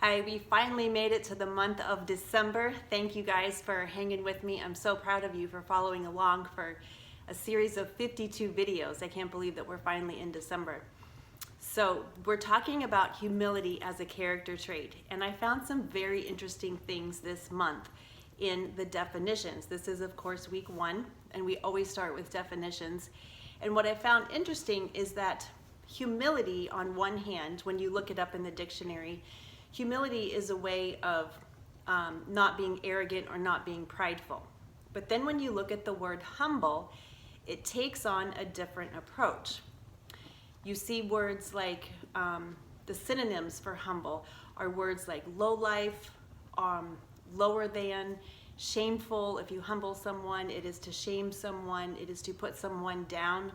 Hi, we finally made it to the month of December. Thank you guys for hanging with me. I'm so proud of you for following along for a series of 52 videos. I can't believe that we're finally in December. So we're talking about humility as a character trait, and I found some very interesting things this month in the definitions. This is of course week 1, and we always start with definitions. And what I found interesting is that humility, on one hand, when you look it up in the dictionary, humility is a way of not being arrogant or not being prideful. But then when you look at the word humble, it takes on a different approach. You see words like, the synonyms for humble are words like low life, lower than, shameful. If you humble someone, it is to shame someone, it is to put someone down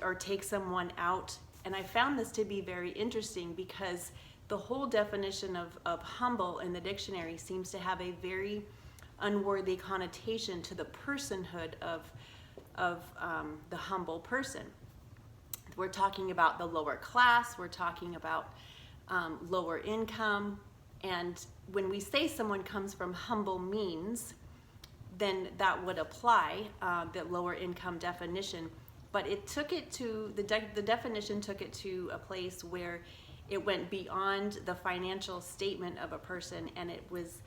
or take someone out. And I found this to be very interesting because the whole definition of humble in the dictionary seems to have a very unworthy connotation to the personhood of the humble person. We're talking about the lower class, we're talking about lower income, and when we say someone comes from humble means, then that would apply, the lower income definition. But it took it to, the definition took it to a place where it went beyond the financial statement of a person, and it was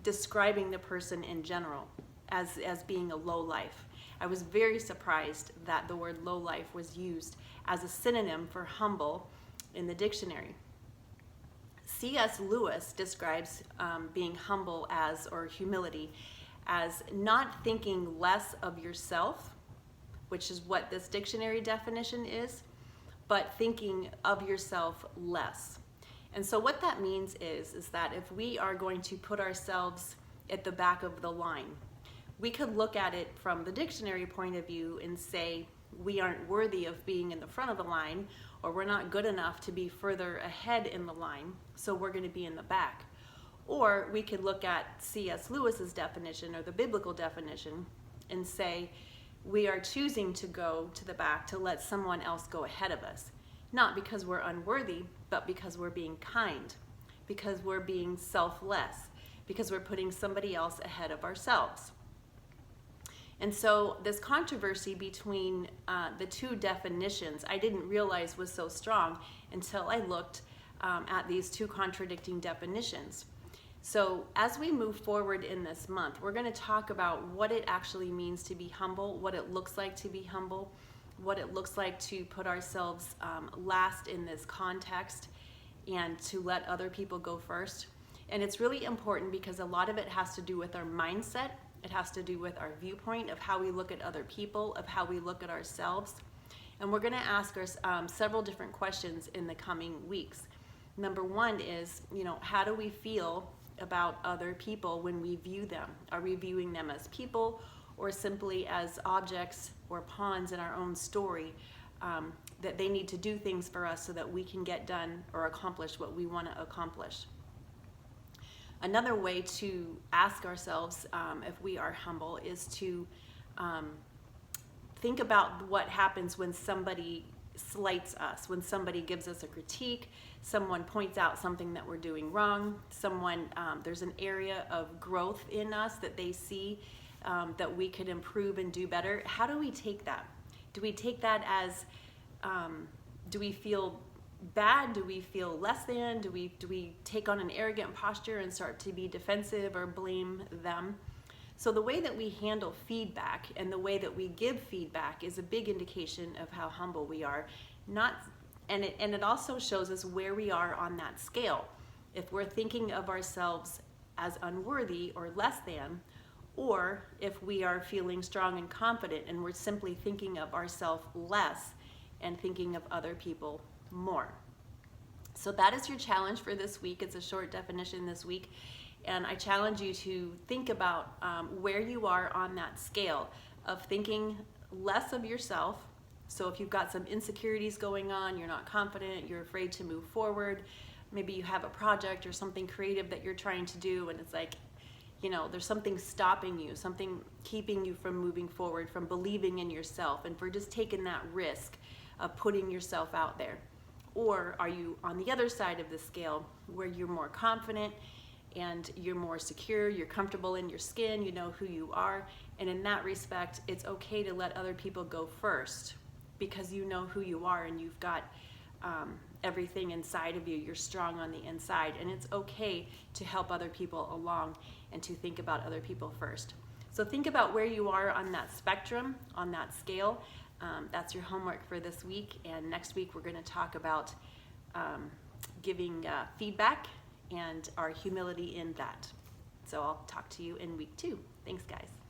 describing the person in general as being a low life. I was very surprised that the word low life was used as a synonym for humble in the dictionary. C.S. Lewis describes being humble as, or humility, as not thinking less of yourself, which is what this dictionary definition is, but thinking of yourself less. And so what that means is that if we are going to put ourselves at the back of the line, we could look at it from the dictionary point of view and say we aren't worthy of being in the front of the line, or we're not good enough to be further ahead in the line, so we're going to be in the back. Or we could look at C.S. Lewis's definition, or the biblical definition, and say we are choosing to go to the back to let someone else go ahead of us. Not because we're unworthy, but because we're being kind, because we're being selfless, because we're putting somebody else ahead of ourselves. And so this controversy between the two definitions, I didn't realize was so strong until I looked at these two contradicting definitions. So as we move forward in this month, we're going to talk about what it actually means to be humble, what it looks like to be humble, what it looks like to put ourselves last in this context and to let other people go first. And it's really important because a lot of it has to do with our mindset. It has to do with our viewpoint of how we look at other people, of how we look at ourselves. And we're going to ask several different questions in the coming weeks. Number one is, how do we feel about other people when we view them? Are we viewing them as people or simply as objects or pawns in our own story, that they need to do things for us so that we can get done or accomplish what we want to accomplish? Another way to ask ourselves if we are humble is to think about what happens when somebody slights us, when somebody gives us a critique, someone points out something that we're doing wrong, there's an area of growth in us that they see that we could improve and do better. How do we take that? Do we take that as, do we feel bad? Do we feel less than? Do we take on an arrogant posture and start to be defensive or blame them? So the way that we handle feedback and the way that we give feedback is a big indication of how humble we are. And it also shows us where we are on that scale. If we're thinking of ourselves as unworthy or less than, or if we are feeling strong and confident and we're simply thinking of ourselves less and thinking of other people more. So that is your challenge for this week. It's a short definition this week. And I challenge you to think about where you are on that scale of thinking less of yourself. So if you've got some insecurities going on, you're not confident, you're afraid to move forward, maybe you have a project or something creative that you're trying to do and it's like, there's something stopping you, something keeping you from moving forward, from believing in yourself, and for just taking that risk of putting yourself out there. Or are you on the other side of the scale where you're more confident and you're more secure, you're comfortable in your skin, you know who you are, and in that respect, it's okay to let other people go first because you know who you are and you've got everything inside of you. You're strong on the inside, and it's okay to help other people along and to think about other people first. So think about where you are on that spectrum, on that scale. That's your homework for this week, and next week we're going to talk about giving feedback and our humility in that. So I'll talk to you in week 2. Thanks, guys.